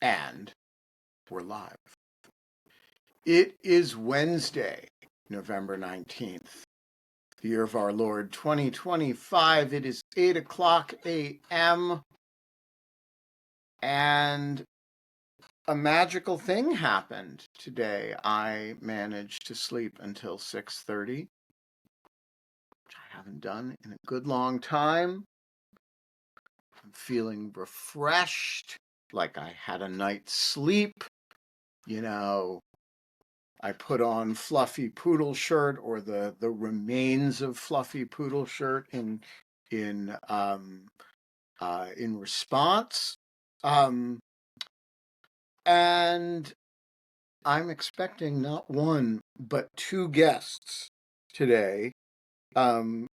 And we're live. It is Wednesday, November 19th, the year of our Lord 2025. It is 8 o'clock a.m. And a magical thing happened today. I managed to sleep until 6:30, which I haven't done in a good long time. I'm feeling refreshed, like I had a night's sleep. You know, I put on Fluffy Poodle Shirt, or the remains of Fluffy Poodle Shirt in response, um, and I'm expecting not one but two guests today. Um,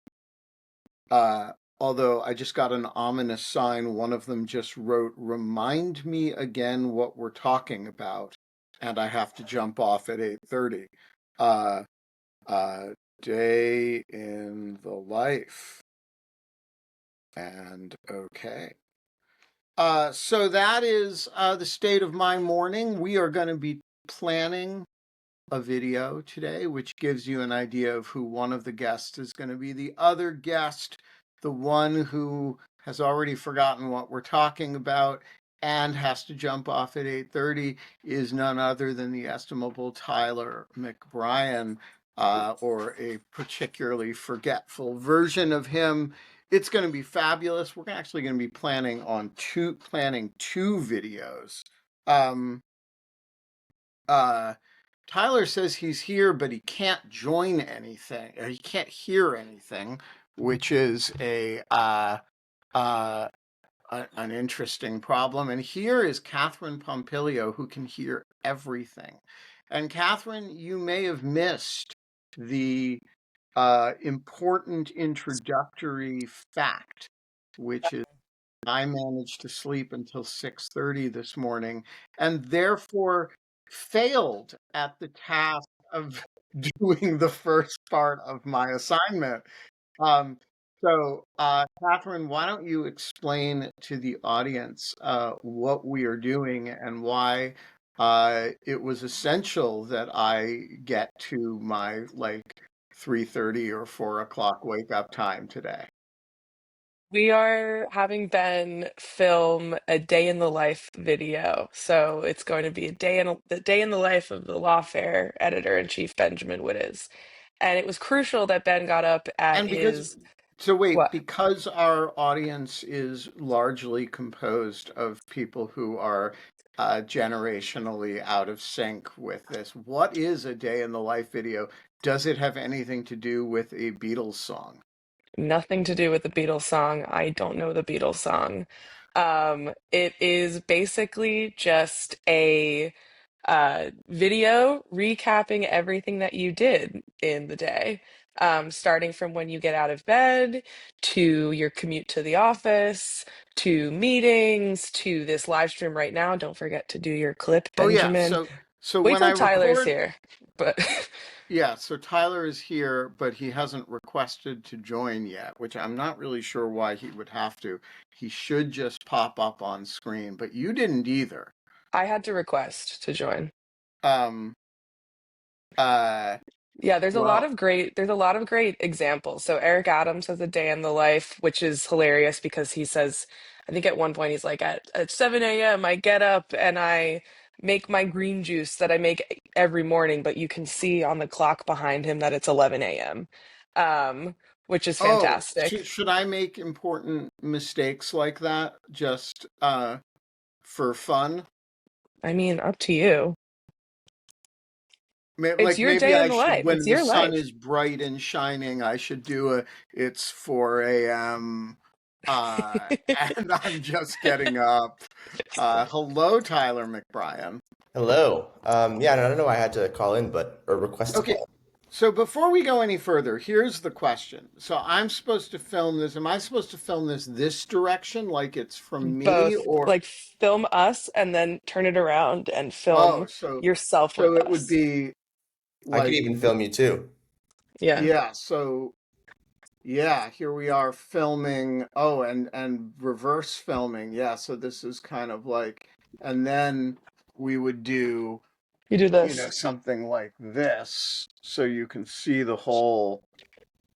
Although I just got an ominous sign, one of them just wrote, "Remind me again what we're talking about," and I have to jump off at 8:30. Uh, Day in the life. And okay. So that is the state of my morning. We are going to be planning a video today, which gives you an idea of who one of the guests is going to be. The other guest, the one who has already forgotten what we're talking about and has to jump off at 8:30, is none other than the estimable Tyler McBrien, or a particularly forgetful version of him. It's going to be fabulous. We're actually going to be planning two videos. Um, Tyler says he's here, but he can't join anything, or he can't hear anything, which is an interesting problem. And here is Catherine Pompilio, who can hear everything. And Catherine, you may have missed the important introductory fact, which is I managed to sleep until 6:30 this morning, and therefore failed at the task of doing the first part of my assignment. Um, Catherine, why don't you explain to the audience what we are doing and why it was essential that I get to my 3:30 or 4 o'clock wake up time today. We are having Ben film a day in the life video. So it's going to be the day in the life of the Lawfare editor-in-chief Benjamin Wittes. And it was crucial that Ben got up at And because, his so wait, what? because our audience is largely composed of people who are generationally out of sync with this, what is a day in the life video? Does it have anything to do with a Beatles song? Nothing to do with the Beatles song. I don't know the Beatles song. It is basically just a video recapping everything that you did in the day, starting from when you get out of bed to your commute to the office, to meetings, to this live stream right now. Don't forget to do your clip, Oh yeah, Benjamin. so Wait when I till Tyler's record, here. But yeah, so Tyler is here, but he hasn't requested to join yet, which I'm not really sure why he would have to. He should just pop up on screen, but you didn't either. I had to request to join. Um, uh, Yeah, well, there's a lot of great examples. So Eric Adams has a day in the life, which is hilarious because he says, I think at one point he's like, at 7 a.m. I get up and I make my green juice that I make every morning, but you can see on the clock behind him that it's 11 a.m. Which is oh, fantastic. should I make important mistakes like that just for fun? I mean, up to you. It's Like your maybe day in I the should, life. It's when the your sun life. is bright and shining, I should do it's 4 a.m. And I'm just getting up. Hello, Tyler McBrien. Hello. Yeah, I don't know why I had to call in, or request to Okay, call so before we go any further, here's the question. So I'm supposed to film this. Am I supposed to film this direction, like it's from me, Both or like film us and then turn it around and oh, film yourself so with it would us. be in. I could like even film you too. Yeah. yeah. So yeah, here we are filming. Oh, and reverse filming. Yeah, so this is kind of like and then we would do, You do this. something like this, so you can see the whole,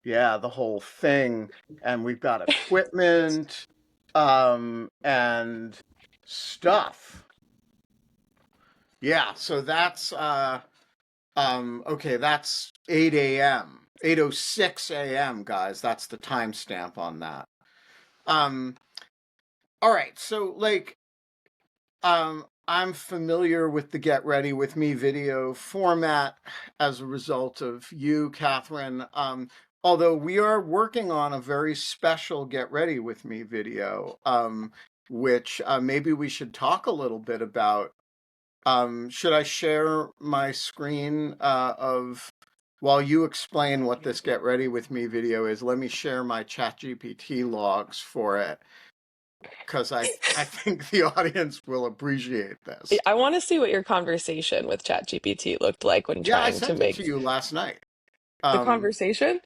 yeah, the whole thing. And we've got equipment, and stuff. Yeah, so that's okay, that's 8 a.m. 8:06 a.m., guys. That's the timestamp on that. Um, all right, so like I'm familiar with the Get Ready With Me video format as a result of you, Catherine. Although we are working on a very special Get Ready With Me video, which maybe we should talk a little bit about. Should I share my screen while you explain what this Get Ready With Me video is? Let me share my ChatGPT logs for it, because I think the audience will appreciate this. I want to see what your conversation with ChatGPT looked like when Yeah, I trying to sent it to make you last night. the Um, conversation.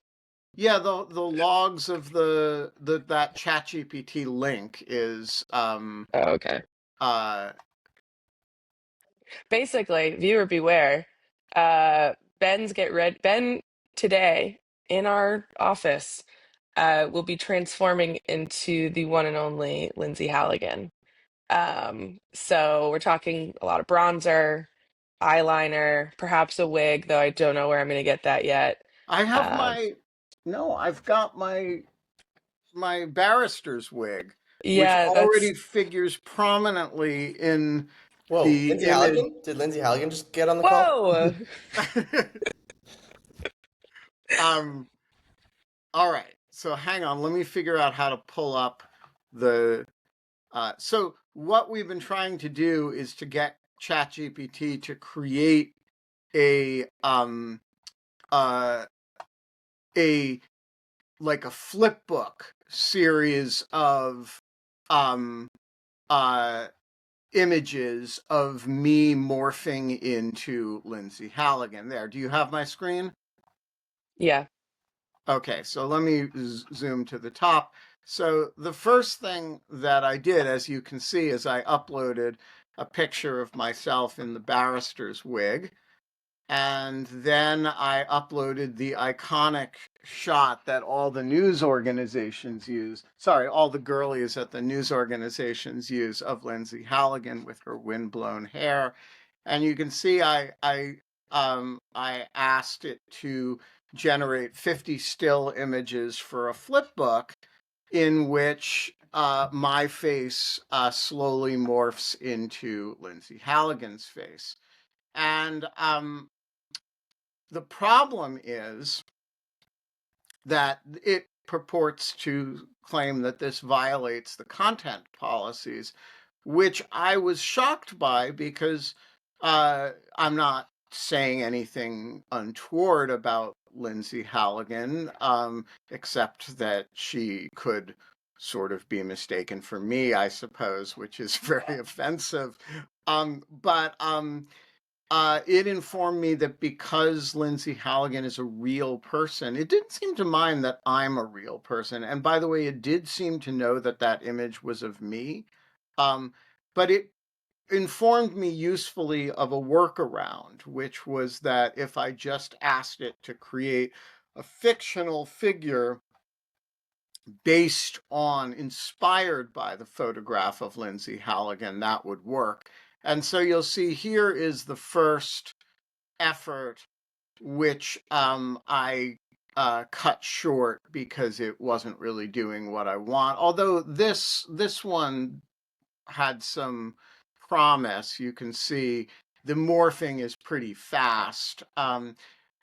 yeah, the logs of the that ChatGPT link is Oh, okay. uh Basically, viewer beware. Ben today in our office will be transforming into the one and only Lindsay Halligan. So we're talking a lot of bronzer, eyeliner, perhaps a wig, though I don't know where I'm going to get that yet. I have Um, my no, I've got my barrister's wig, which yeah, already that's figures prominently in Whoa, the Lindsay image. Halligan? Did Lindsay Halligan just get on the call? whoa. um, all right. So hang on, let me figure out how to pull up the so what we've been trying to do is to get ChatGPT to create a uh a like a flip book series of um uh images of me morphing into Lindsay Halligan. There, do you have my screen? Yeah. Okay, so let me zoom to the top. So the first thing that I did, as you can see, is I uploaded a picture of myself in the barrister's wig. And then I uploaded the iconic shot that all the news organizations use. Sorry, all the girlies at the news organizations use of Lindsay Halligan with her windblown hair. And you can see I asked it to generate 50 still images for a flip book in which my face slowly morphs into Lindsay Halligan's face. And the problem is that it purports to claim that this violates the content policies, which I was shocked by because I'm not saying anything untoward about Lindsay Halligan, except that she could sort of be mistaken for me, I suppose, which is very offensive. But it informed me that because Lindsay Halligan is a real person, it didn't seem to mind that I'm a real person. And by the way, it did seem to know that that image was of me. Um, but it informed me usefully of a workaround, which was that if I just asked it to create a fictional figure inspired by the photograph of Lindsay Halligan, that would work. And so you'll see here is the first effort, which I cut short because it wasn't really doing what I want. Although this one had some promise. You can see the morphing is pretty fast.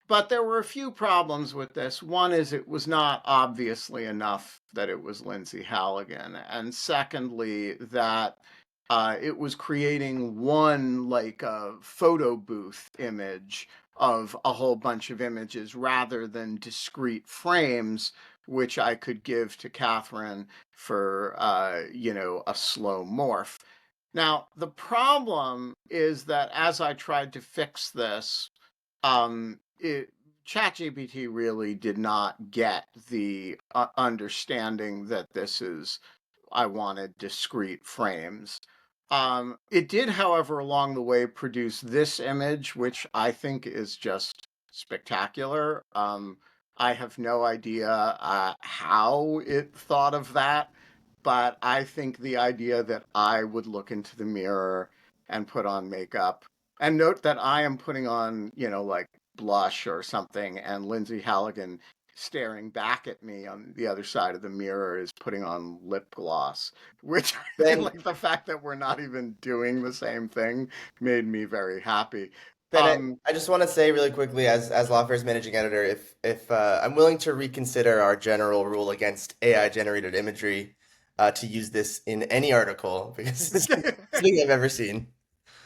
But there were a few problems with this. One is it was not obviously enough that it was Lindsay Halligan. And secondly, that it was creating one like a photo booth image of a whole bunch of images rather than discrete frames, which I could give to Catherine for, a slow morph. Now, the problem is that as I tried to fix this, ChatGPT really did not get the understanding that I wanted discrete frames. It did, however, along the way produce this image, which I think is just spectacular. I have no idea how it thought of that, but I think the idea that I would look into the mirror and put on makeup, and note that I am putting on, like blush or something, and Lindsay Halligan staring back at me on the other side of the mirror is putting on lip gloss, which Ben, like the fact that we're not even doing the same thing made me very happy. Ben, I just want to say really quickly, as Lawfare's managing editor, if I'm willing to reconsider our general rule against AI generated imagery, to use this in any article because it's the best thing I've ever seen.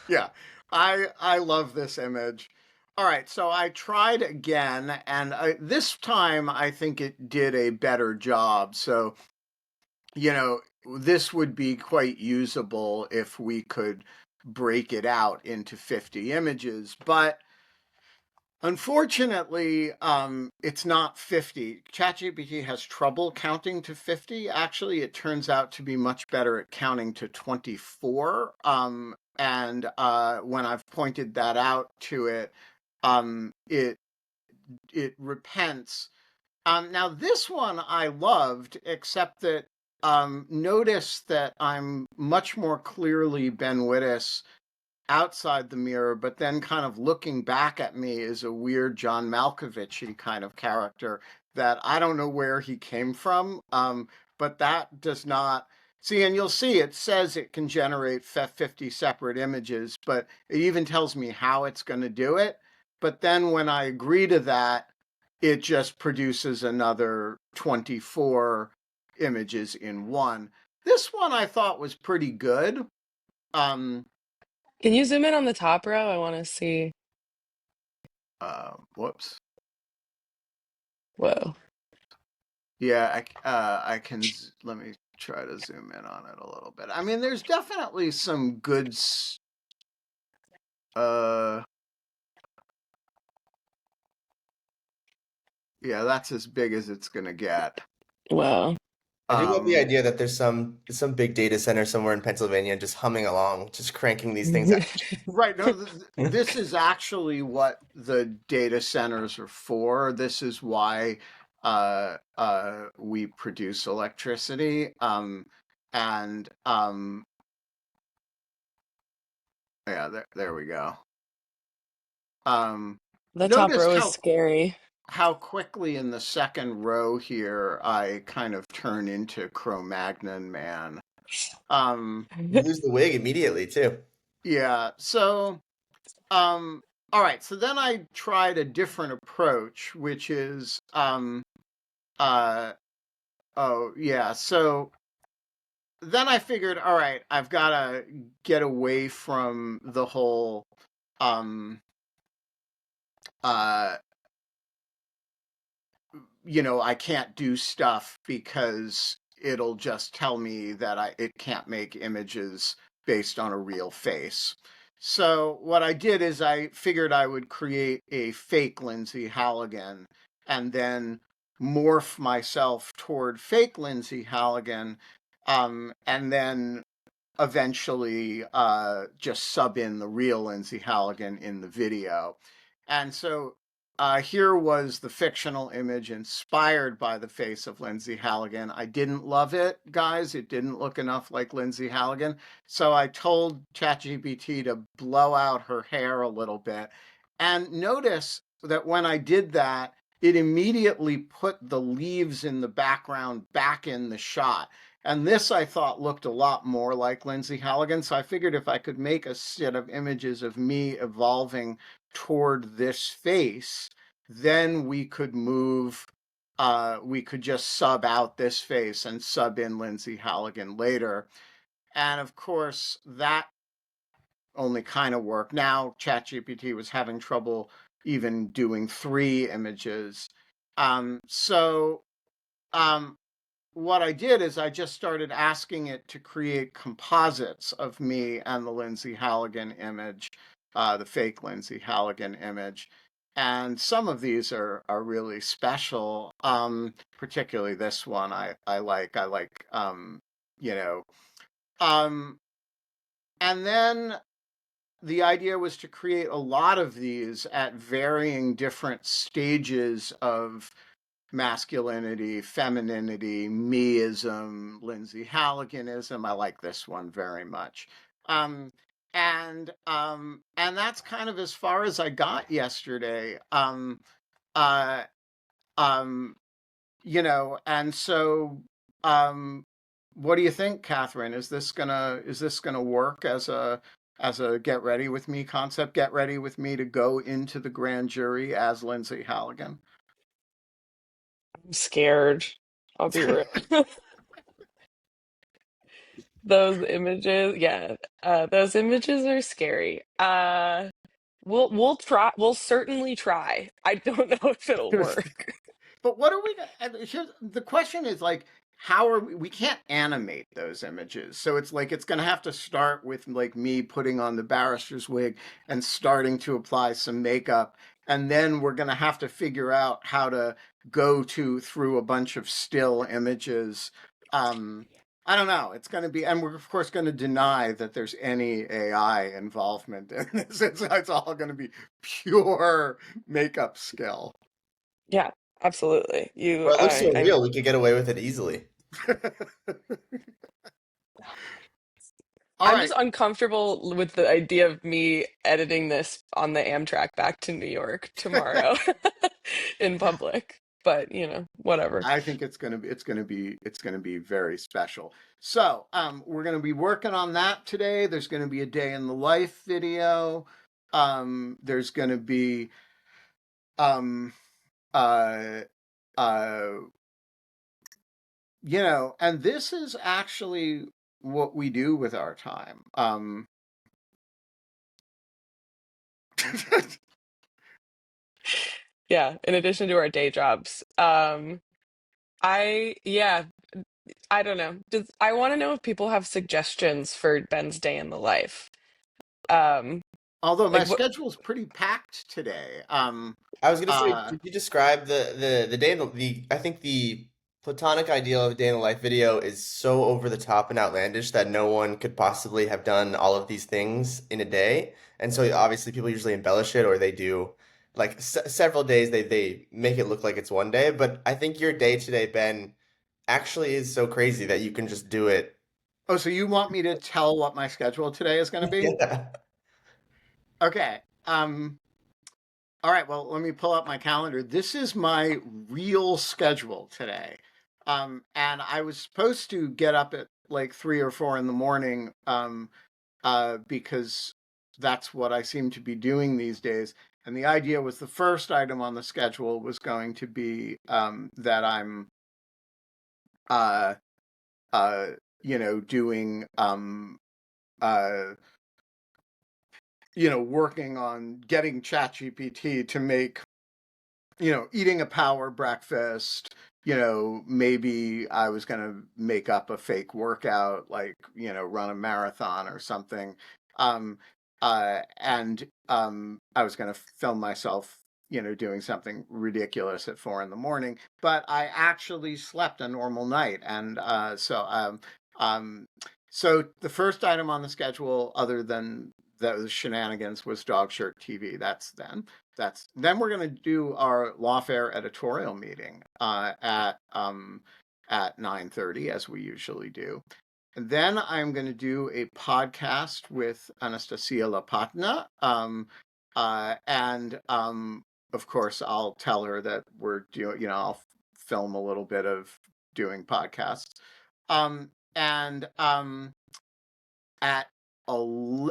Yeah, I love this image. All right, so I tried again, and this time I think it did a better job. So, you know, this would be quite usable if we could break it out into 50 images, but unfortunately, it's not 50. ChatGPT has trouble counting to 50. Actually, it turns out to be much better at counting to 24. And when I've pointed that out to it, it repents. Now this one I loved, except that notice that I'm much more clearly Ben Wittes outside the mirror, but then kind of looking back at me is a weird John Malkovich-y kind of character that I don't know where he came from. But that does not see, and you'll see it says it can generate 50 separate images, but it even tells me how it's going to do it. But then when I agree to that, it just produces another 24 images in one. This one I thought was pretty good. Um, Can you zoom in on the top row? I want to see. Whoops. Whoa. Yeah, I can. Let me try to zoom in on it a little bit. I mean, there's definitely some good. Uh, yeah, that's as big as it's gonna get. Wow. I do love the Um, idea that there's some big data center somewhere in Pennsylvania just humming along, just cranking these things out. right. No, this is actually what the data centers are for. This is why we produce electricity. And yeah, there we go. Um, The top Notice row is scary. how quickly in the second row here I kind of turn into Cro-Magnon man. Um, You lose the wig immediately too. yeah, so all right, so then I tried a different approach, which is uh oh yeah, so then I figured, all right, I've gotta get away from the whole um uh I can't do stuff because it'll just tell me that it can't make images based on a real face. So what I did is I figured I would create a fake Lindsay Halligan and then morph myself toward fake Lindsay Halligan, and then eventually just sub in the real Lindsay Halligan in the video. And so here was the fictional image inspired by the face of Lindsay Halligan. I didn't love it, guys. It didn't look enough like Lindsay Halligan. So I told ChatGPT to blow out her hair a little bit. And notice that when I did that, it immediately put the leaves in the background back in the shot. And this I thought looked a lot more like Lindsay Halligan. So I figured if I could make a set of images of me evolving toward this face, then we could just sub out this face and sub in Lindsay Halligan later. And of course, that only kind of worked. Now, ChatGPT was having trouble even doing 3 images. So um, what I did is I just started asking it to create composites of me and the Lindsay Halligan image, the fake Lindsay Halligan image. And some of these are really special, particularly this one I like. You know, um, and then the idea was to create a lot of these at varying different stages of masculinity, femininity, meism, Lindsay Halliganism. I like this one very much. Um, and that's kind of as far as I got yesterday. Uh, um, and so um, what do you think, Catherine? Is this gonna work as a get ready with me concept? Get ready with me to go into the grand jury as Lindsay Halligan. I'm scared. I'll be real. Those images, yeah, those images are scary. We'll try. We'll certainly try. I don't know if it'll work. But what are we here's the question is like how are we can't animate those images. So it's like it's going to have to start with like me putting on the barrister's wig and starting to apply some makeup, and then we're going to have to figure out how to go to through a bunch of still images. um I don't know. It's going to be, and we're of course going to deny that there's any AI involvement in this. It's all going to be pure makeup skill. Yeah, absolutely. Well, it looks so real, we could get away with it easily. All I'm right. just uncomfortable with the idea of me editing this on the Amtrak back to New York tomorrow in public. But, whatever. I think it's gonna be very special. So, we're gonna be working on that today. There's gonna be a day in the life video. There's gonna be um uh uh and this is actually what we do with our time. Yeah, in addition to our day jobs. Yeah, I don't know. I want to know if people have suggestions for Ben's day in the life. Um, Although my like what schedule is pretty packed today. I was gonna say, Uh, could you describe the day in the I think the platonic ideal of a day in the life video is so over the top and outlandish that no one could possibly have done all of these things in a day. And so obviously people usually embellish it or they do like several days they make it look like it's one day. But I think your day today, Ben, actually is so crazy that you can just do it. oh, so you want me to tell what my schedule today is going to be? Yeah. Okay. All right. Well, let me pull up my calendar. This is my real schedule today. And I was supposed to get up at like 3 or 4 in the morning, because that's what I seem to be doing these days. And the idea was the first item on the schedule was going to be that I'm, uh, uh, doing, uh, working on getting ChatGPT to make, eating a power breakfast. Maybe I was going to make up a fake workout, like, run a marathon or something. And I was going to film myself, doing something ridiculous at 4 in the morning. But I actually slept a normal night. And so the first item on the schedule, other than those shenanigans, was Dog Shirt TV. Then we're going to do our lawfare editorial meeting at 9:30 as we usually do. And then I'm going to do a podcast with Anastasia Lapatna, and of course I'll tell her that we're doing. I'll film a little bit of doing podcasts, and at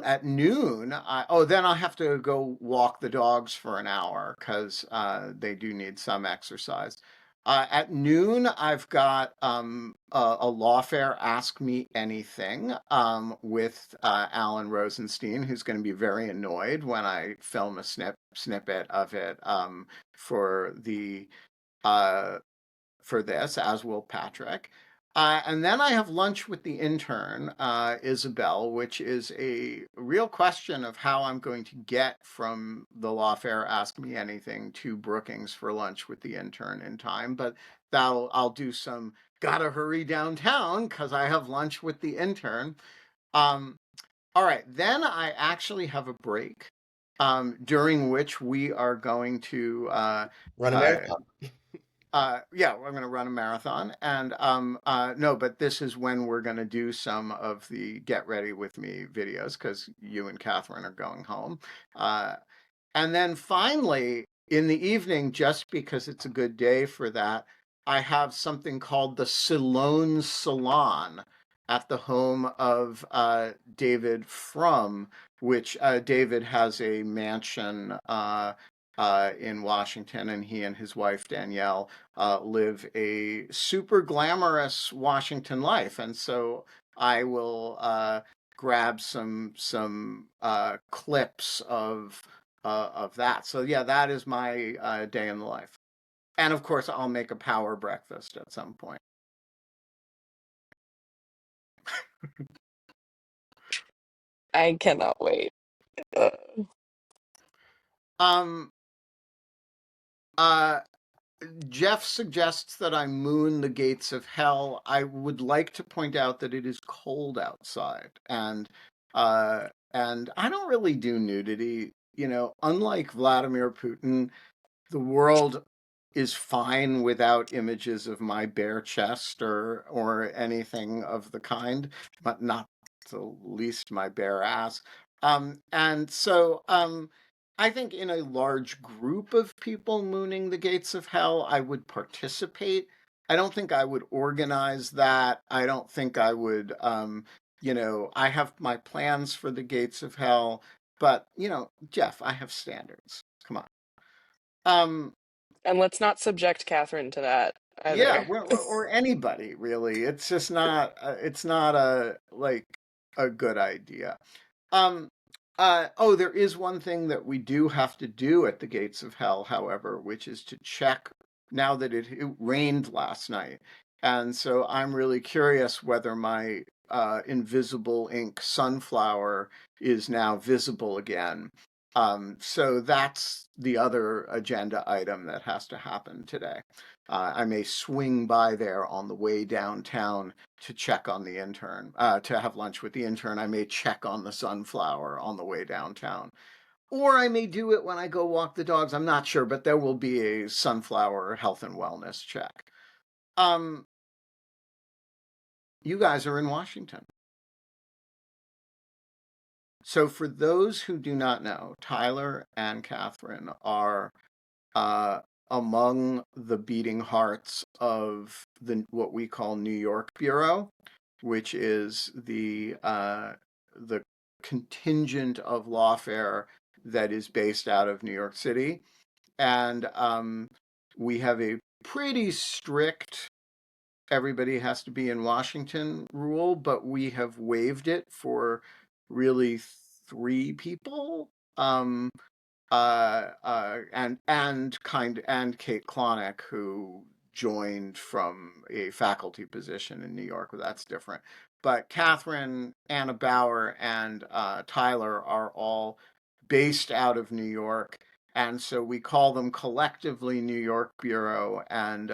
at noon, then I'll have to go walk the dogs for an hour because they do need some exercise. At noon, I've got a lawfare Ask Me Anything with Alan Rosenstein, who's going to be very annoyed when I film a snippet of it for the uh, for this, as will Patrick. And then I have lunch with the intern, Isabel, which is a real question of how I'm going to get from the lawfare Ask Me Anything to Brookings for lunch with the intern in time. But I'll do some gotta hurry downtown because I have lunch with the intern. Um, All right, then I actually have a break, during which we are going to Run a uh, marathon. yeah, we're going to run a marathon, and no, but this is when we're going to do some of the get ready with me videos because you and Catherine are going home, uh, and then finally in the evening, just because it's a good day for that, I have something called the Siloane Salon at the home of David Frum, which David has a mansion in Washington, and he and his wife Danielle live a super glamorous Washington life. And so I will grab some clips of that. So yeah, that is my day in the life. And of course, I'll make a power breakfast at some point. I cannot wait. Uh, Um, uh, Jeff suggests that I moon the gates of hell. I would like to point out that it is cold outside, and I don't really do nudity. You know, unlike Vladimir Putin, the world is fine without images of my bare chest or anything of the kind, but not the least my bare ass. And so I think in a large group of people mooning the gates of hell, I would participate. I don't think I would organize that. I don't think I would, I have my plans for the gates of hell, but, Jeff, I have standards. Come on. Um, and let's not subject Catherine to that yeah, either. or anybody really. It's just not. It's not a like a good idea. Um, oh, there is one thing that we do have to do at the gates of hell, however, which is to check now that it rained last night. And so I'm really curious whether my invisible ink sunflower is now visible again. So that's the other agenda item that has to happen today. I may swing by there on the way downtown to check on the intern, to have lunch with the intern. I may check on the sunflower on the way downtown. Or I may do it when I go walk the dogs. I'm not sure, but there will be a sunflower health and wellness check. Um, you guys are in Washington. So for those who do not know, Tyler and Catherine are uh, among the beating hearts of the what we call New York Bureau, which is the contingent of lawfare that is based out of New York City, and we have a pretty strict everybody has to be in Washington rule, but we have waived it for really three people. Um, and Kate Klonick, who joined from a faculty position in New York. Well, that's different. But Catherine, Anna Bauer, and Tyler are all based out of New York, and so we call them collectively New York Bureau, and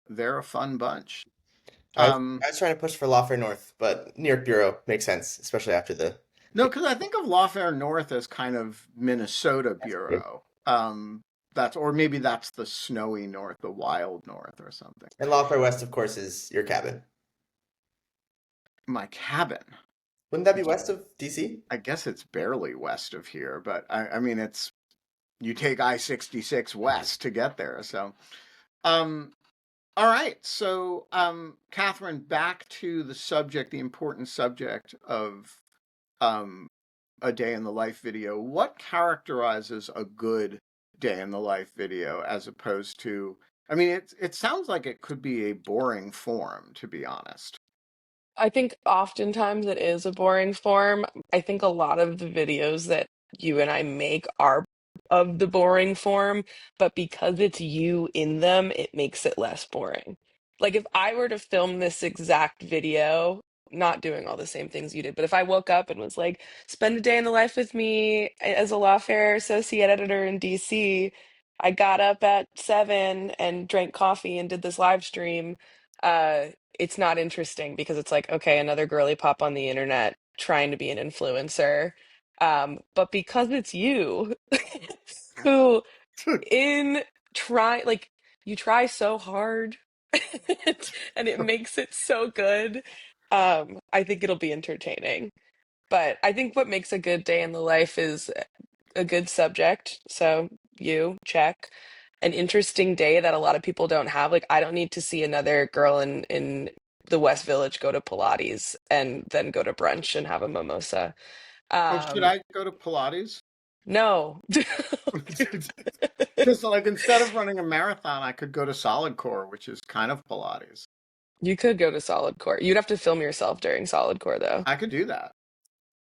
they're a fun bunch. I was, Um, I was trying to push for Lawfare North, but New York Bureau makes sense, especially after the. No, because I think of Lawfare North as kind of Minnesota That's true. Bureau. Or maybe that's the snowy North, the wild North, or something. And Lawfare West, of course, is your cabin. My cabin. Wouldn't that be west of DC? I guess it's barely west of here, but I mean, it's you take I-66 west to get there. So, um, all right. So, Catherine, back to the subject, the important subject of um, a day in the life video. What characterizes a good day in the life video as opposed to, I mean, it sounds like it could be a boring form, to be honest. I think oftentimes it is a boring form. I think a lot of the videos that you and I make are of the boring form, but because it's you in them, it makes it less boring. Like if I were to film this exact video, not doing all the same things you did, but if I woke up and was like, spend a day in the life with me as a lawfare associate editor in DC, I got up at 7 and drank coffee and did this live stream. Uh, it's not interesting because it's like, okay, another girly pop on the internet trying to be an influencer. But because it's you who in try like you try so hard and it makes it so good, I think it'll be entertaining. But I think what makes a good day in the life is a good subject. So you check an interesting day that a lot of people don't have. Like I don't need to see another girl in the West Village go to Pilates and then go to brunch and have a mimosa. Oh, should Um, I go to Pilates? no. Because like instead of running a marathon, I could go to solid core, which is kind of Pilates. You could go to solid core. You'd have to film yourself during solid core though. I could do that.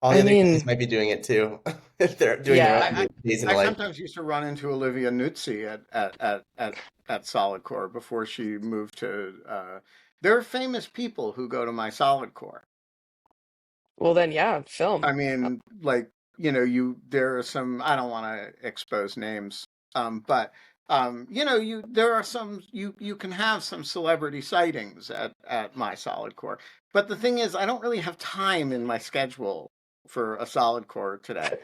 All the I other guys mean, might be doing it too. If they're doing their yeah. I, own days in I life. sometimes used to run into Olivia Nuzzi at solid core before she moved to. There are famous people who go to my solid core. Well then, yeah, film. I mean, like, there are some, I don't want to expose names, but, there are some, you can have some celebrity sightings at my solid core. But the thing is, I don't really have time in my schedule for a solid core today.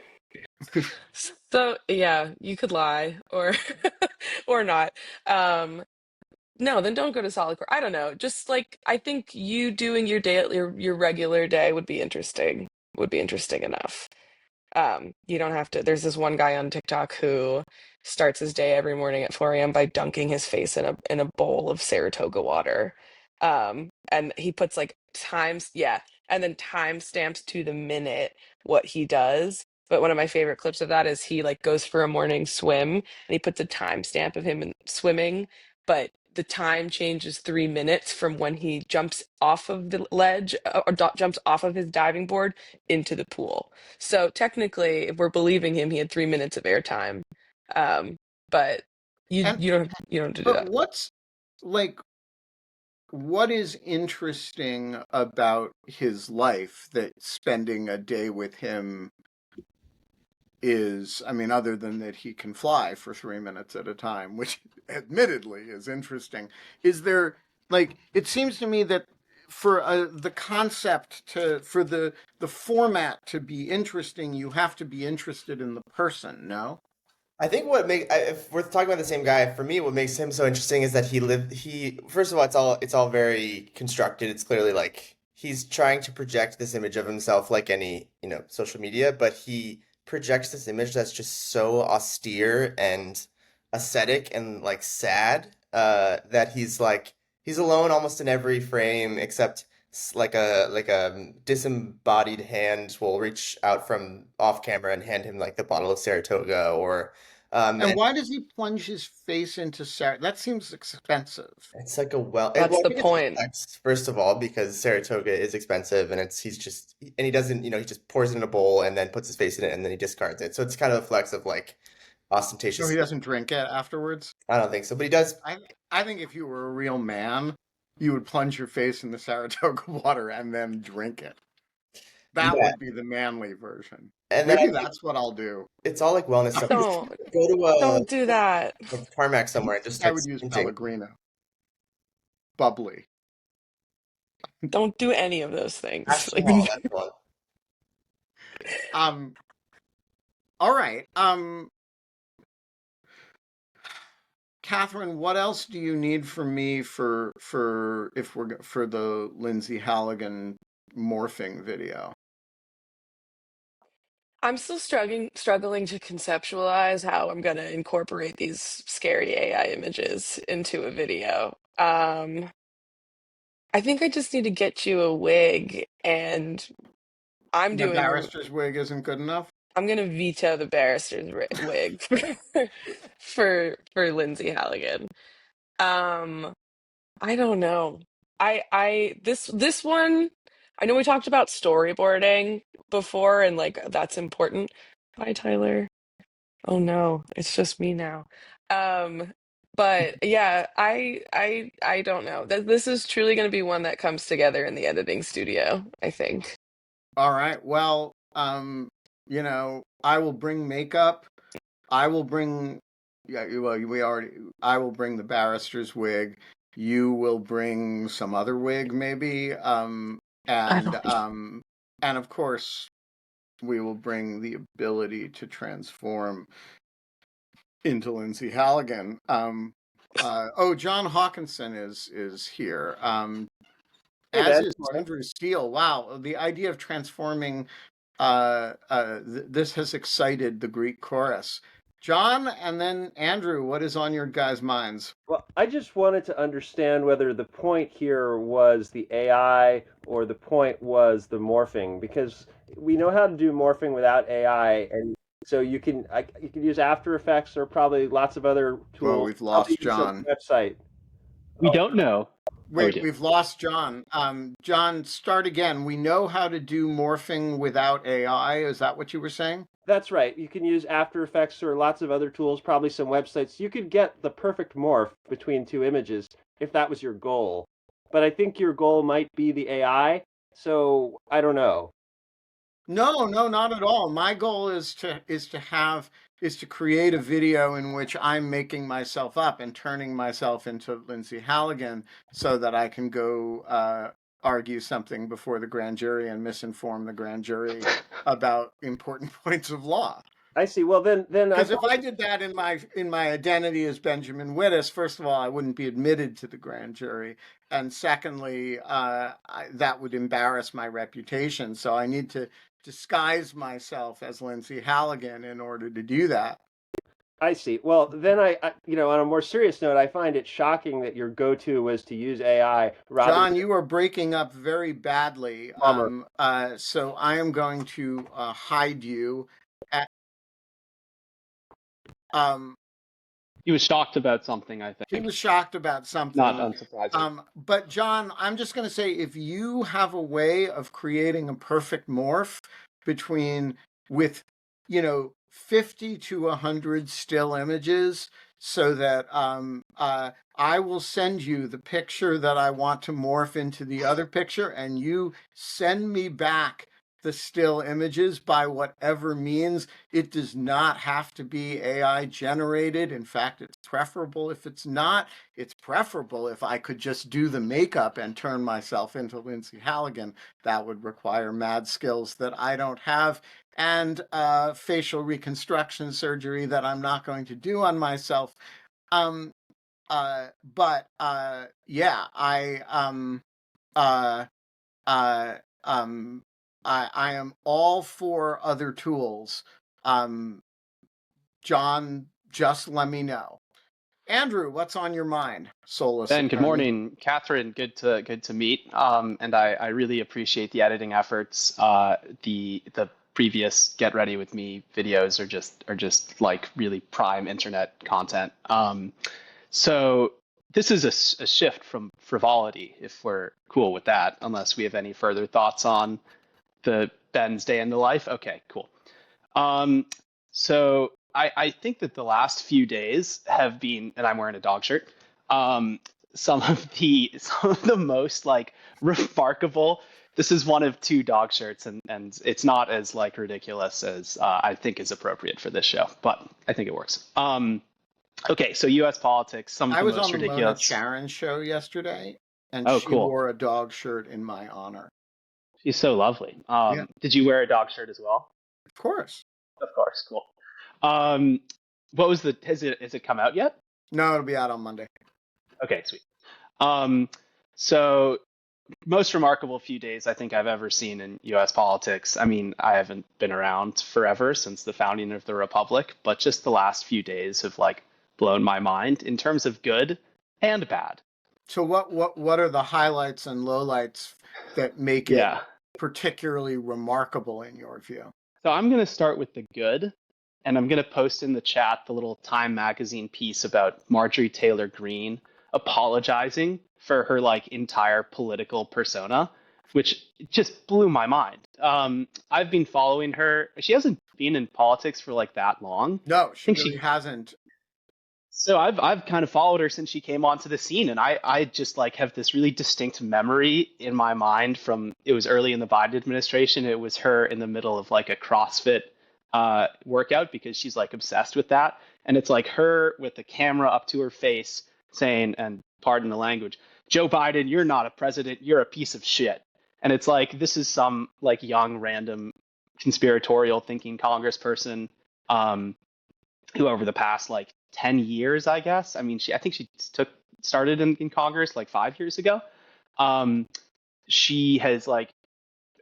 So yeah, you could lie or or not. Um, no, then don't go to solid core. I don't know. Just like I think you doing your day your regular day would be interesting. Would be interesting enough. You don't have to. There's this one guy on TikTok who starts his day every morning at 4 a.m. by dunking his face in a bowl of Saratoga water. And he puts like times, yeah, and then time stamps to the minute what he does. But one of my favorite clips of that is he like goes for a morning swim and he puts a timestamp of him swimming, but the time changes 3 minutes from when he jumps off of the ledge or jumps off of his diving board into the pool. So technically, if we're believing him, he had 3 minutes of airtime. Um, but And, you don't have to do but that. like, what is interesting about his life that spending a day with him is, I mean, other than that he can fly for 3 minutes at a time, which admittedly is interesting, is there, like, it seems to me that for the concept for the format to be interesting, you have to be interested in the person, no? I think if we're talking about the same guy, for me, what makes him so interesting is that he first of all, it's all very constructed. It's clearly like he's trying to project this image of himself like any, social media, but he projects this image that's just so austere and ascetic and like sad, that he's alone almost in every frame except like a disembodied hand will reach out from off camera and hand him like the bottle of Saratoga or And and why does he plunge his face into Sarah? That seems expensive. it's like That's well, I the think it's a point. flex, first of all, because Saratoga is expensive and he doesn't, he just pours it in a bowl and then puts his face in it and then he discards it. So it's kind of a flex of like So he ostentatious. doesn't drink it afterwards? I don't think so, but he does. I I think if you were a real man, you would plunge your face in the Saratoga water and then drink it. That Yeah. would be the manly version. And then I Maybe think that's what I'll do. it's all like wellness stuff. Just Don't go to don't do that. a tarmac somewhere and just I start would use squinting. Pellegrino. Bubbly. Don't do any of those things. Like Ashtamol, that's one. Um, all right. Catherine, what else do you need from me for if we're for the Lindsay Halligan morphing video? I'm still struggling to conceptualize how I'm gonna incorporate these scary AI images into a video. I think I just need to get you a wig, and I'm The doing barrister's wig isn't good enough? I'm gonna veto the barrister's wig for Lindsay Halligan. Um, I don't know. This one, I know we talked about storyboarding before, and like that's important. Bye, Tyler. Oh no, it's just me now. Um, but yeah, I don't know. This is truly gonna be one that comes together in the editing studio, I think. All right. Well, I will bring makeup. I will bring, yeah, well, we already, I will bring the barrister's wig. You will bring some other wig, maybe. I And don't. of course, we will bring the ability to transform into Lindsay Halligan. John Hawkinson is here. Hey, As Ben. is Andrew Steele. Wow, the idea of transforming this has excited the Greek chorus. John and then Andrew, what is on your guys' minds? Well, I just wanted to understand whether the point here was the AI or the point was the morphing, because we know how to do morphing without AI, and so you can use After Effects or probably lots of other Well, tools, we've probably lost even some John. website. We don't know. We do. We've lost John. John, start again. We know how to do morphing without AI. Is that what you were saying? That's right. You can use After Effects or lots of other tools, probably some websites. You could get the perfect morph between two images if that was your goal. But I think your goal might be the AI, so I don't know. No, not at all. My goal is to create a video in which I'm making myself up and turning myself into Lindsay Halligan so that I can go argue something before the grand jury and misinform the grand jury about important points of law. I see. Well, then I Because if I did that in my identity as Benjamin Wittes, first of all, I wouldn't be admitted to the grand jury, and secondly, that would embarrass my reputation. So I need to disguise myself as Lindsay Halligan in order to do that. I see. Well, then on a more serious note, I find it shocking that your go-to was to use AI rather John, than you are breaking up very badly. Palmer. So I am going to hide you. At, He was shocked about something, I he think. was shocked about something. Not unsurprising. But John, I'm just going to say, if you have a way of creating a perfect morph with 50 to 100 still images, so that I will send you the picture that I want to morph into the other picture, and you send me back the still images by whatever means. It does not have to be AI generated. In fact, it's preferable if it's not. It's preferable if I could just do the makeup and turn myself into Lindsay Halligan. That would require mad skills that I don't have, and facial reconstruction surgery that I'm not going to do on myself. Yeah, I am all for other tools. John, just let me know. Andrew, what's on your mind, soulless Ben, good attorney? morning. Catherine, good to meet. And I really appreciate the editing efforts. The previous Get Ready With Me videos are just like really prime internet content. So this is a shift from frivolity, if we're cool with that, unless we have any further thoughts on the Ben's day in the life. Okay, cool. So I think that the last few days have been, and I'm wearing a dog shirt, some of the most like remarkable. This is one of two dog shirts, and it's not as like ridiculous as I think is appropriate for this show, but I think it works. Okay, so U.S. politics, some of I the was most on the Mona ridiculous. Charen show yesterday, and Oh, she cool. wore a dog shirt in my honor. She's so lovely. Yeah. Did you wear a dog shirt as well? Of course. Of course, cool. What was has it come out yet? No, it'll be out on Monday. Okay, sweet. So most remarkable few days I think I've ever seen in U.S. politics. I mean, I haven't been around forever since the founding of the Republic, but just the last few days have like blown my mind in terms of good and bad. So what are the highlights and lowlights that make it particularly remarkable in your view? So I'm going to start with the good, and I'm going to post in the chat the little Time magazine piece about Marjorie Taylor Greene apologizing for her like entire political persona, which just blew my mind. I've been following her. She hasn't been in politics for like that long. No, she really hasn't. So I've kind of followed her since she came onto the scene, and I just like have this really distinct memory in my mind from it was early in the Biden administration. It was her in the middle of like a CrossFit workout because she's like obsessed with that, and it's like her with the camera up to her face saying, and pardon the language, "Joe Biden, you're not a president, you're a piece of shit." And it's like, this is some like young, random, conspiratorial thinking congressperson, um, who over the past like 10 years, I guess, I mean, I think she started in Congress like 5 years ago. Um, she has like,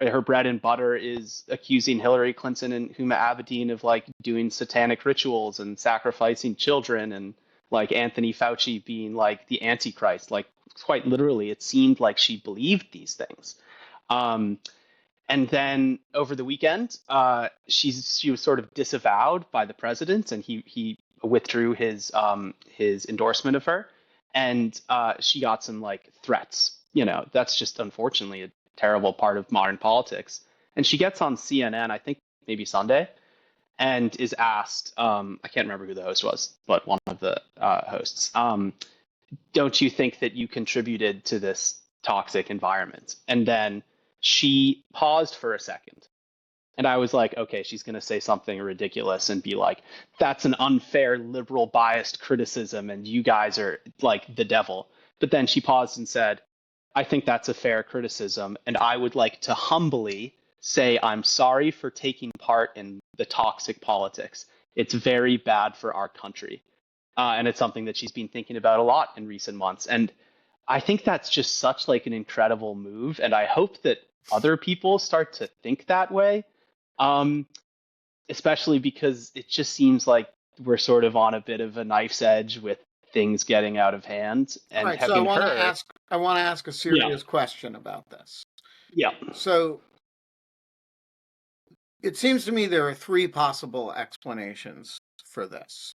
her bread and butter is accusing Hillary Clinton and Huma Abedin of like doing satanic rituals and sacrificing children, and like Anthony Fauci being like the Antichrist. Like, quite literally, it seemed like she believed these things. Um, and then over the weekend, she was sort of disavowed by the president, and he withdrew his endorsement of her, and she got some like threats. You know, that's just unfortunately a terrible part of modern politics. And she gets on CNN, I think maybe Sunday, and is asked, I can't remember who the host was, but one of the hosts, don't you think that you contributed to this toxic environment? And then she paused for a second. And I was like, okay, she's going to say something ridiculous and be like, that's an unfair, liberal, biased criticism, and you guys are like the devil. But then she paused and said, I think that's a fair criticism, and I would like to humbly say I'm sorry for taking part in the toxic politics. It's very bad for our country. And it's something that she's been thinking about a lot in recent months. And I think that's just such like an incredible move. And I hope that other people start to think that way, especially because it just seems like we're sort of on a bit of a knife's edge with things getting out of hand. And Right. So I having want to her, ask. I want to ask a serious question about this. yeah. So it seems to me there are three possible explanations for this.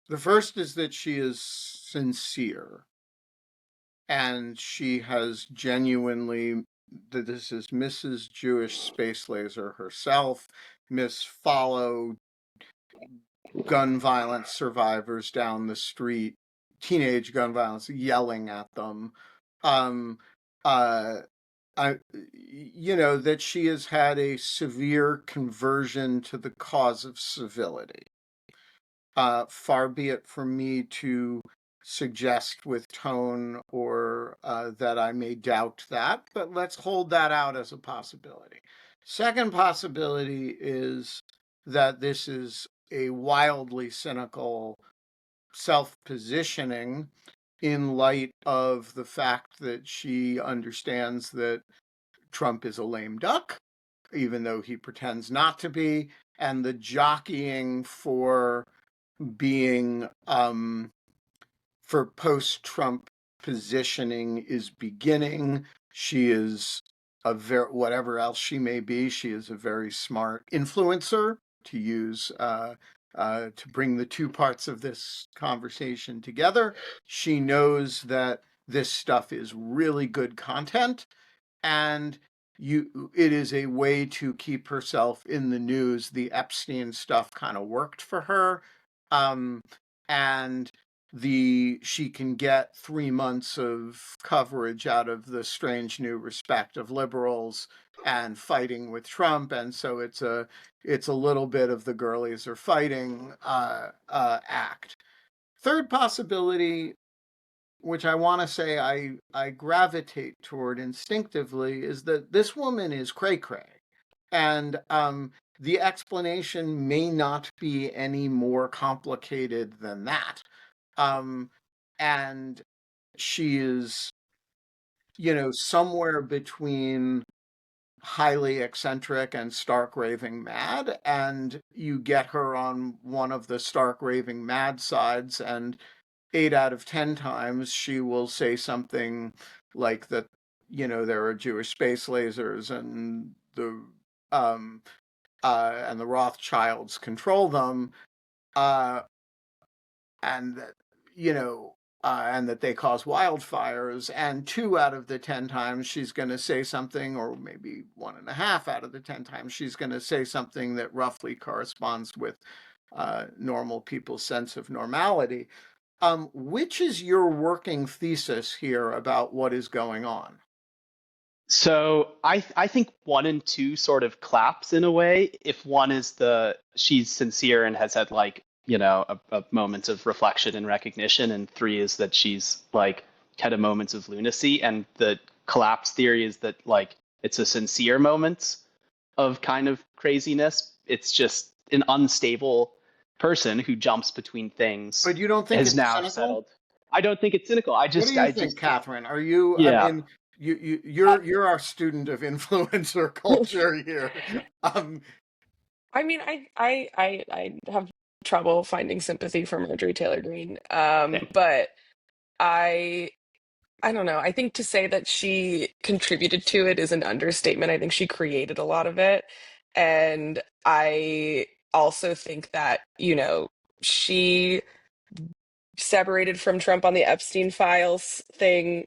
The first is that she is sincere, and she has genuinely, that this is Mrs. Jewish Space Laser herself, Miss Follow gun violence survivors down the street, teenage gun violence, yelling at them. Um, uh, that she has had a severe conversion to the cause of civility. Far be it from me to suggest with tone or that I may doubt that, but let's hold that out as a possibility. Second possibility is that this is a wildly cynical self-positioning in light of the fact that she understands that Trump is a lame duck, even though he pretends not to be, and the jockeying for being for post-Trump positioning is beginning. She is whatever else she may be, she is a very smart influencer, to use to bring the two parts of this conversation together. She knows that this stuff is really good content, and it is a way to keep herself in the news. The Epstein stuff kind of worked for her, and she can get 3 months of coverage out of the strange new respect of liberals and fighting with Trump, and so it's a little bit of the girlies are fighting act. Third possibility, which I want to say I gravitate toward instinctively, is that this woman is cray-cray. And the explanation may not be any more complicated than that. And she is, somewhere between highly eccentric and stark raving mad, and you get her on one of the stark raving mad sides, and 8 out of 10 times she will say something like that, there are Jewish space lasers and the Rothschilds control them, and that, and that they cause wildfires. And 2 out of the 10 times she's going to say something, or maybe 1.5 out of the 10 times she's going to say something that roughly corresponds with normal people's sense of normality. Which is your working thesis here about what is going on? So I think 1 and 2 sort of collapse in a way. If 1 is she's sincere and has had like, a moment of reflection and recognition, and 3 is that she's like had a moment of lunacy, and the collapse theory is that like it's a sincere moment of kind of craziness. It's just an unstable person who jumps between things But you don't think has it's now cynical? settled. I don't think it's cynical. What do you think, Catherine? Are you? I Yeah. mean, you're our student of influencer culture here. Um, I mean, I have trouble finding sympathy for Marjorie Taylor Greene. But I I don't know. I think to say that she contributed to it is an understatement. I think she created a lot of it. And I also think that, she separated from Trump on the Epstein files thing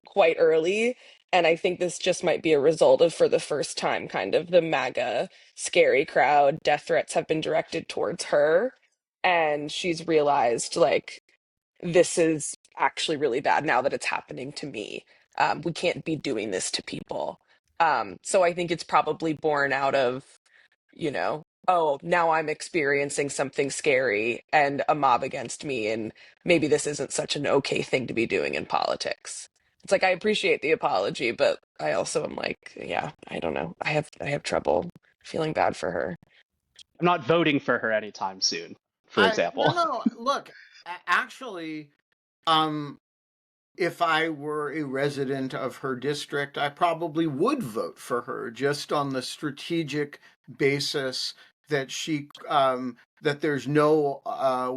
quite early. And I think this just might be a result of, for the first time, kind of the MAGA scary crowd. Death threats have been directed towards her. And she's realized, like, this is actually really bad now that it's happening to me. We can't be doing this to people. So I think it's probably born out of, oh, now I'm experiencing something scary and a mob against me, and maybe this isn't such an okay thing to be doing in politics. It's like I appreciate the apology, but I also am like, yeah, I don't know. I have trouble feeling bad for her. I'm not voting for her anytime soon, for I example. no. Look, actually, um, if I were a resident of her district, I probably would vote for her just on the strategic basis that that there's no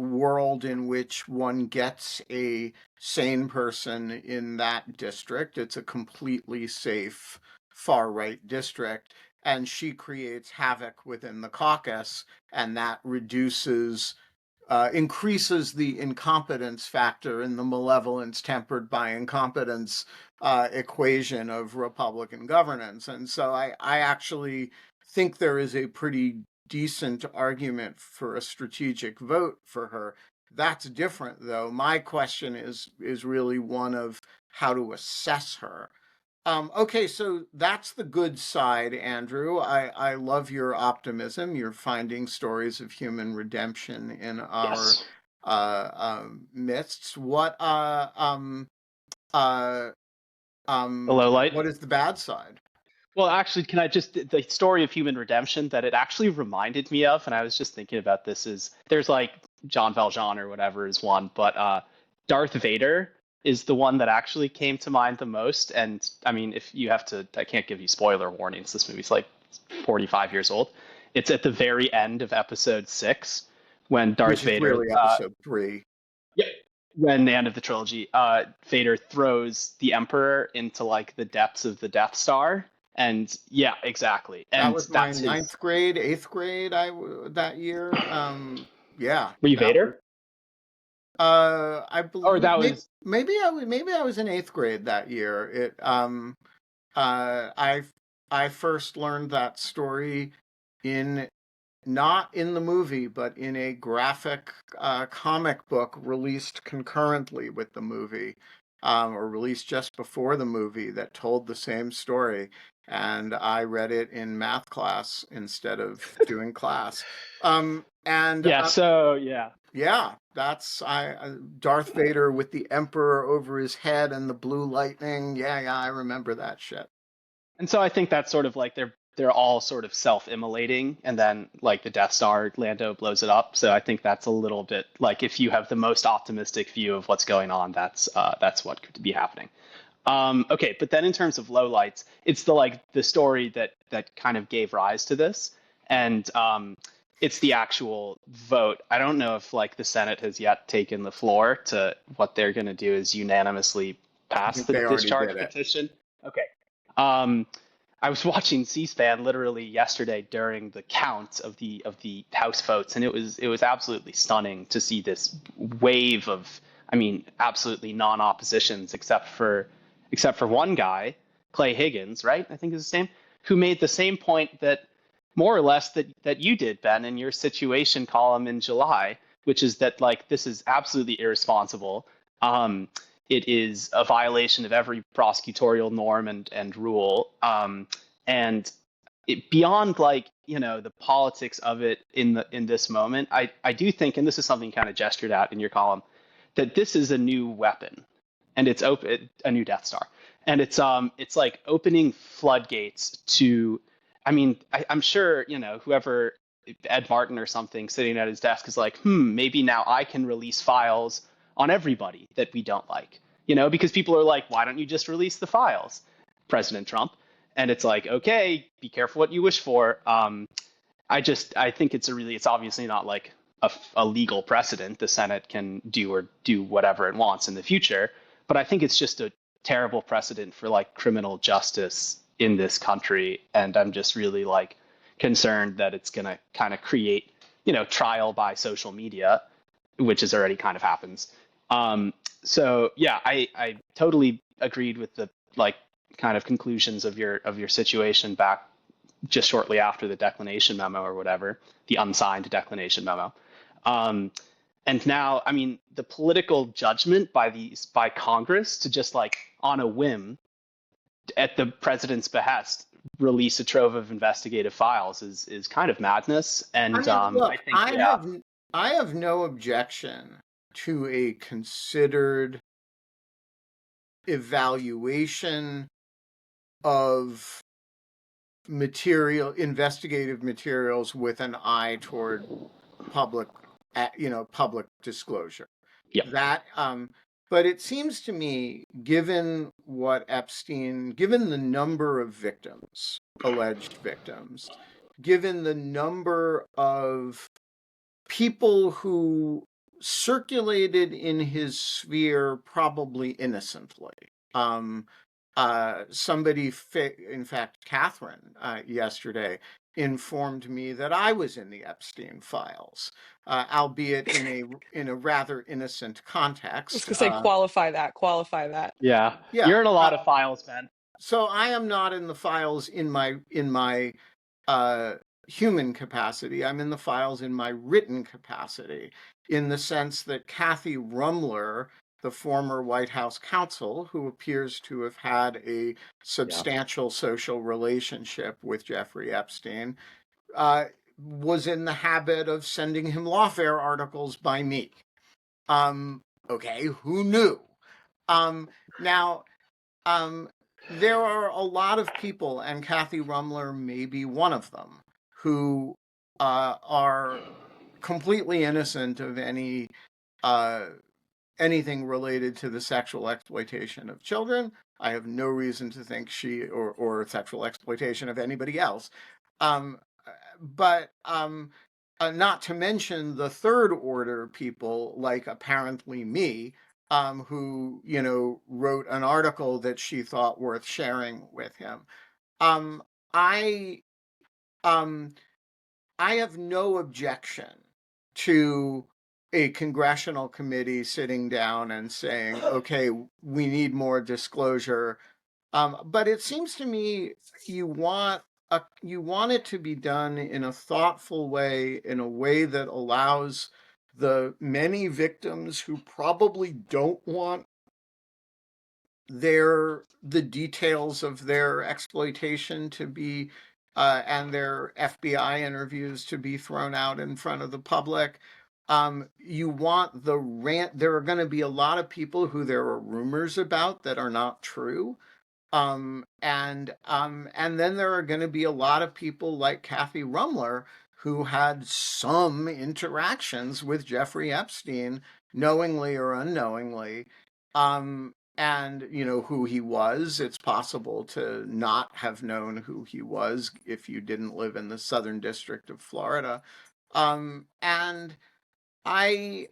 world in which one gets a sane person in that district. It's a completely safe far right district, and she creates havoc within the caucus, and that increases the incompetence factor in the malevolence tempered by incompetence equation of Republican governance. And so I actually think there is a pretty decent argument for a strategic vote for her. That's different, though. My question is really one of how to assess her. Okay, so that's the good side, Andrew. I love your optimism. You're finding stories of human redemption in our Yes. midst. Uh, The low light. what is the bad side? Well, actually, can I just the story of human redemption that it actually reminded me of, and I was just thinking about this is there's like John Valjean or whatever is one, but Darth Vader is the one that actually came to mind the most. And I mean, if you have to, I can't give you spoiler warnings. This movie's like 45 years old. It's at the very end of episode 6 when Darth Which is Vader, really episode 3. yeah, when the end of the trilogy, Vader throws the Emperor into like the depths of the Death Star. And yeah, exactly. That And was my that's his. ninth grade, eighth grade. That year. Yeah, Were you that was. Vader? I Or believe that was. maybe I was in eighth grade that year. Uh, I I first learned that story in not in the movie, but in a graphic comic book released concurrently with the movie, or released just before the movie that told the same story. And I read it in math class instead of doing class. And Yeah, so yeah. yeah, that's Darth Vader with the Emperor over his head and the blue lightning. Yeah, I remember that shit. And so I think that's sort of like they're all sort of self-immolating, and then like the Death Star, Lando blows it up. So I think that's a little bit like if you have the most optimistic view of what's going on, that's what could be happening. Okay, but then in terms of lowlights, it's the story that kind of gave rise to this, and it's the actual vote. I don't know if like the Senate has yet taken the floor to what they're going to do is unanimously I pass think the they already discharge did it. petition. Okay. Um, I was watching C-SPAN literally yesterday during the count of the House votes, and it was absolutely stunning to see this wave of, I mean, absolutely non-oppositions except for one guy, Clay Higgins, right? I think is his name, who made the same point that more or less that you did, Ben, in your situation column in July, which is that like this is absolutely irresponsible. It is a violation of every prosecutorial norm and rule. And beyond like the politics of it in this moment, I do think, and this is something you kind of gestured at in your column, that this is a new weapon, and it's open a new Death Star, and it's like opening floodgates to, I mean, I'm sure, whoever, Ed Martin or something sitting at his desk is like, maybe now I can release files on everybody that we don't like, because people are like, why don't you just release the files, President Trump? And it's like, okay, be careful what you wish for. I think it's obviously not like a legal precedent. The Senate can do whatever it wants in the future, but I think it's just a terrible precedent for like criminal justice in this country. And I'm just really like concerned that it's going to kind of create, trial by social media, which is already kind of happens. So yeah, I totally agreed with the like kind of conclusions of your situation back just shortly after the declination memo or whatever, the unsigned declination memo. And now, I mean, the political judgment by Congress to just like on a whim, at the president's behest, release a trove of investigative files is kind of madness. And I mean, look, I think, yeah, I have no objection to a considered evaluation of investigative materials with an eye toward public, public disclosure. yeah, That, but it seems to me, given the number of victims, alleged victims, given the number of people who circulated in his sphere probably innocently. Somebody, in fact, Catherine, yesterday informed me that I was in the Epstein files, albeit in a rather innocent I was context. gonna say qualify that. yeah. Yeah. You're in a lot of files, Ben. So I am not in the files in my uh, human capacity. I'm in the files in my written capacity, in the sense that Kathy Rumler, the former White House counsel, who appears to have had a substantial social relationship with Jeffrey Epstein, was in the habit of sending him lawfare articles by me. Okay, who knew? Now, there are a lot of people, and Kathy Rumler may be one of them, who are completely innocent of anything related to the sexual exploitation of children. I have no reason to think or sexual exploitation of anybody else. But not to mention the third order people, like apparently me, who wrote an article that she thought worth sharing with him. Um, I um, I have no objection to a congressional committee sitting down and saying, "Okay, we need more disclosure." But it seems to me you want it to be done in a thoughtful way, in a way that allows the many victims who probably don't want the details of their exploitation to be and their FBI interviews to be thrown out in front of the public. You want there are going to be a lot of people who there are rumors about that are not true. And then there are going to be a lot of people like Kathy Rumler who had some interactions with Jeffrey Epstein, knowingly or unknowingly, and who he was. It's possible to not have known who he was if you didn't live in the Southern District of Florida. And I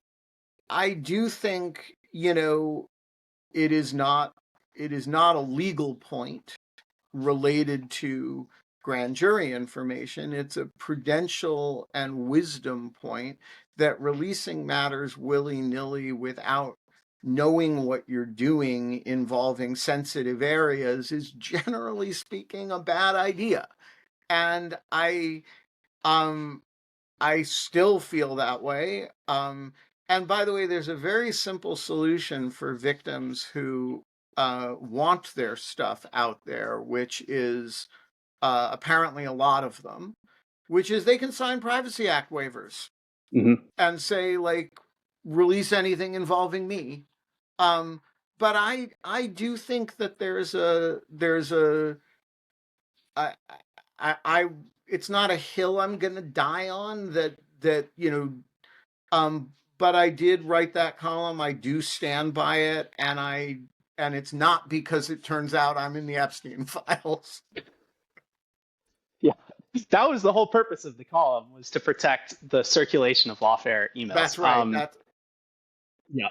do think, it is not a legal point related to grand jury information. It's a prudential and wisdom point that releasing matters willy-nilly without knowing what you're doing involving sensitive areas is, generally speaking, a bad idea. And I still feel that way. And by the way, there's a very simple solution for victims who want their stuff out there, which is apparently a lot of them, which is they can sign Privacy Act waivers and say, like, release anything involving me. but I do think that there's a I, I it's not a hill I'm gonna die on, that but I did write that column. I do stand by it, and it's not because it turns out I'm in the Epstein files. Yeah, that was the whole purpose of the column, was to protect the circulation of lawfare emails. That's right. That's Yeah.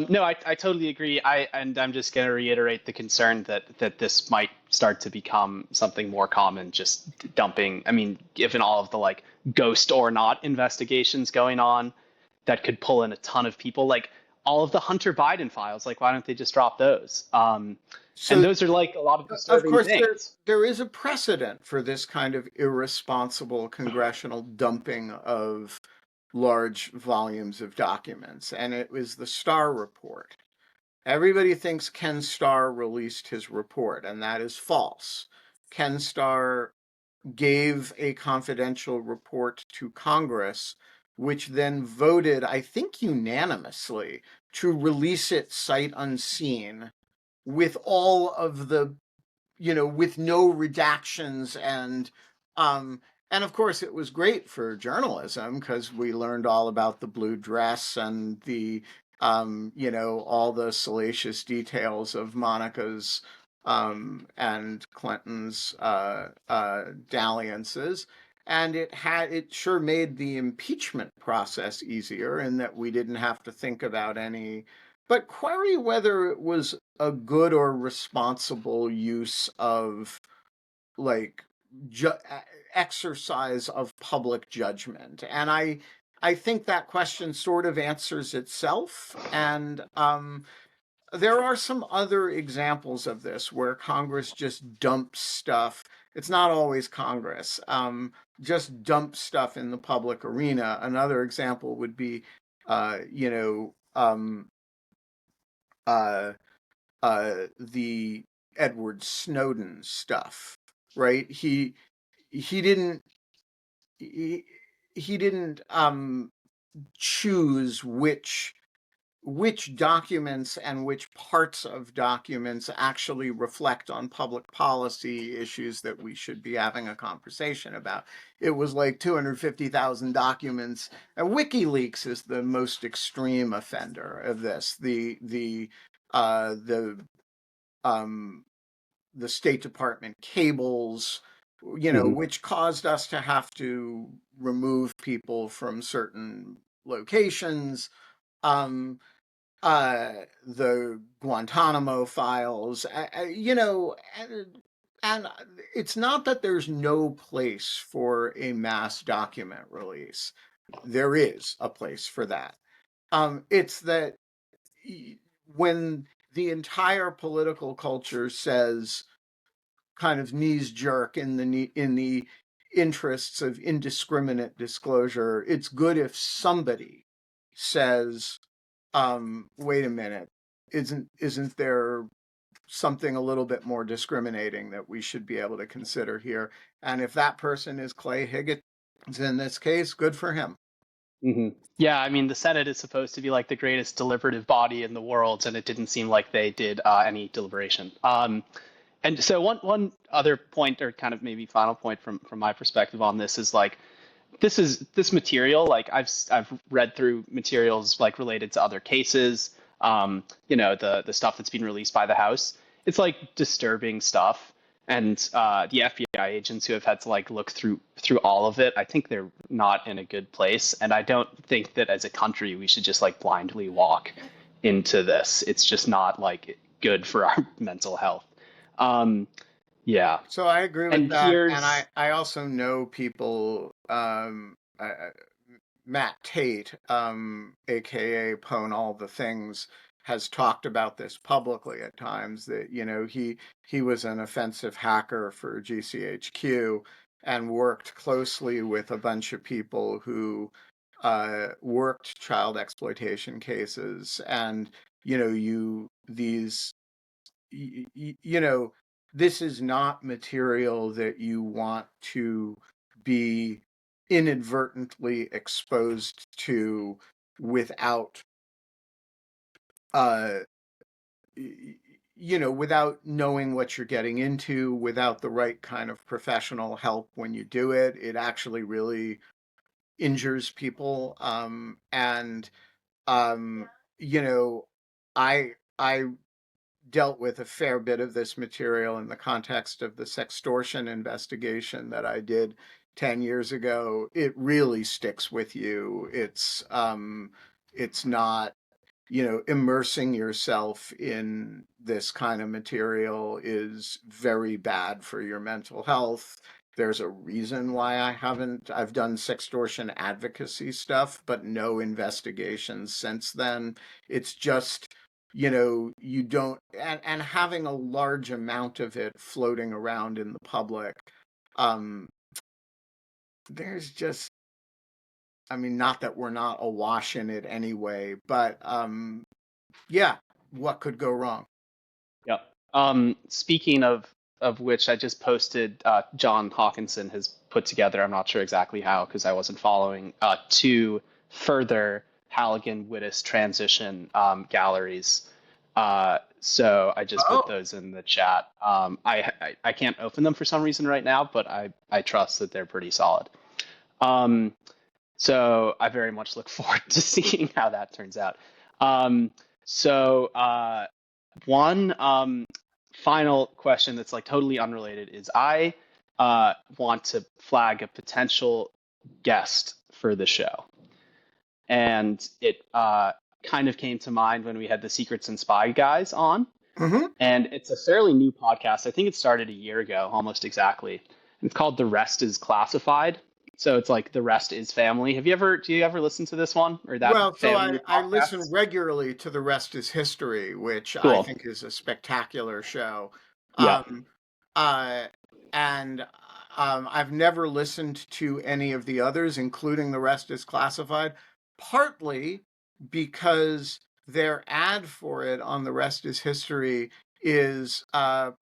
No, I totally agree. And I'm just going to reiterate the concern that this might start to become something more common, just dumping. I mean, given all of the like ghost or not investigations going on that could pull in a ton of people, like all of the Hunter Biden files, like why don't they just drop those? And so. those are like a lot of Of disturbing course, things. there is a precedent for this kind of irresponsible congressional dumping of large volumes of documents, and it was the Starr report. Everybody thinks Ken Starr released his report, and that is false. Ken Starr gave a confidential report to Congress, which then voted, I think unanimously, to release it sight unseen with all of the, with no redactions, um and of course it was great for journalism because we learned all about the blue dress and the all the salacious details of Monica's and Clinton's dalliances. And it sure made the impeachment process easier in that we didn't have to think about any, but query whether it was a good or responsible use of, like, ju- exercise of public judgment. And I think that question sort of answers itself. And there are some other examples of this where Congress just dumps stuff. It's not always Congress, just dump stuff in the public arena. Another example would be, you know, uh, the Edward Snowden stuff, right? He didn't he didn't choose which documents and which parts of documents actually reflect on public policy issues that we should be having a conversation about. It was like 250,000 documents, and WikiLeaks is the most extreme offender of this. Uh, the um, the State Department cables, Hmm. which caused us to have to remove people from certain locations. Um, the Guantanamo files, and it's not that there's no place for a mass document release. There is a place for that. It's that when the entire political culture says, kind of knees jerk in the interests of indiscriminate disclosure, it's good if somebody says, wait a minute, isn't there something a little bit more discriminating that we should be able to consider here? And if that person is Clay Higgins in this case, good for him. Hmm. Yeah, I mean, the Senate is supposed to be like the greatest deliberative body in the world, and it didn't seem like they did any deliberation. And so one other point, or kind of maybe final point from my perspective on this, is like this material. Like I've read through materials like related to other cases. The stuff that's been released by the House. It's like disturbing stuff. And the FBI agents who have had to like look through all of it, I think they're not in a good place. And I don't think that as a country we should just like blindly walk into this. It's just not like good for our mental health. Um, yeah. So I agree with And that, and here's I also know people. Matt Tate, aka Pwn All the Things, has talked about this publicly at times. That he was an offensive hacker for GCHQ and worked closely with a bunch of people who worked child exploitation cases, and you know you these you know this is not material that you want to be inadvertently exposed to without uh without knowing what you're getting into, without the right kind of professional help when you do it, it actually really injures people. And um, you know, I dealt with a fair bit of this material in the context of the sextortion investigation that I did 10 years ago. It really sticks with you. It's not, immersing yourself in this kind of material is very bad for your mental health. There's a reason why I've done sextortion advocacy stuff, but no investigations since then. It's just, you don't, and having a large amount of it floating around in the public, um, there's just, I mean, not that we're not awash in it anyway, but yeah, what could go wrong? Yep. Speaking of which, I just posted. John Hawkinson has put together. I'm not sure exactly how because I wasn't following. Two further Halligan Wittes transition galleries. So I just put Oh, those in the chat. I can't open them for some reason right now, but I trust that they're pretty solid. So I very much look forward to seeing how that turns out. So one final question that's like totally unrelated is I want to flag a potential guest for the show. And it kind of came to mind when we had the Secrets and Spy guys on. mm-hmm. And it's a fairly new podcast. I think it started a year ago, almost exactly. It's called The Rest is Classified. So it's like The Rest is Family. Do you ever listen to this one or that Well, so family of I listen podcasts? regularly to The Rest is History, which I Cool. think is a spectacular show. Yeah. Um, uh, and I've never listened to any of the others, including The Rest is Classified, partly because their ad for it on The Rest is History is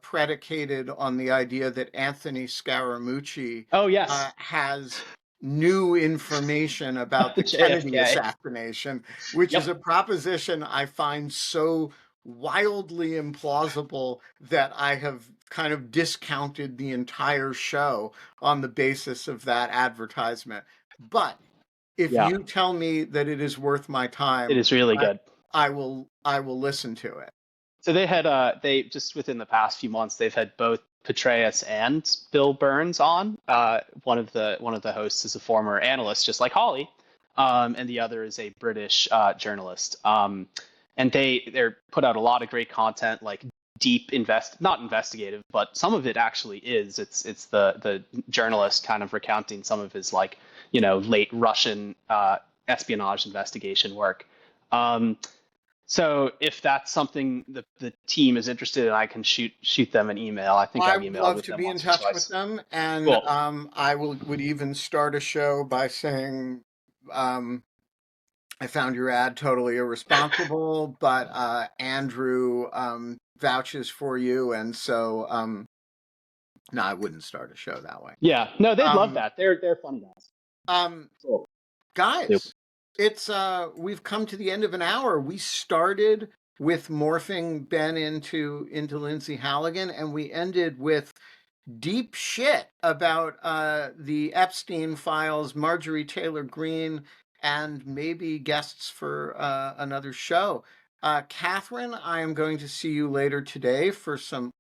predicated on the idea that Anthony Scaramucci Oh, yes. has new information about the Kennedy JFK. assassination, which is Yep. a proposition I find so wildly implausible that I have kind of discounted the entire show on the basis of that advertisement. But if Yeah. you tell me that it is worth my It time, is really I, good. I will listen to it. So they just within the past few months they've had both Petraeus and Bill Burns on. One of the hosts is a former analyst, just like Holly, and the other is a British journalist. And they're put out a lot of great content, like deep not investigative, but some of it actually is. It's the journalist kind of recounting some of his like late Russian espionage investigation work. So if that's something the team is interested in, I can shoot them an email. I think I I've would emailed love with to them be in once or touch with twice. them, and Cool. I would even start a show by saying, I found your ad totally irresponsible, but Andrew vouches for you, and so no, I wouldn't start a show that way. Yeah. No, they'd love Um, that. They're funny guys. um, Cool. Super. guys, it's we've come to the end of an hour. We started with morphing Ben into Lindsay Halligan, and we ended with deep shit about the Epstein files, Marjorie Taylor Greene, and maybe guests for another show. Catherine, I am going to see you later today for some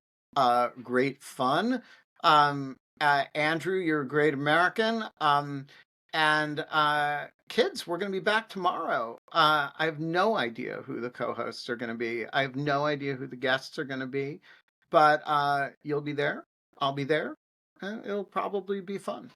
great fun. Andrew, you're a great American. And kids, we're going to be back tomorrow. I have no idea who the co-hosts are going to be. I have no idea who the guests are going to be, but you'll be there. I'll be there. It'll probably be fun.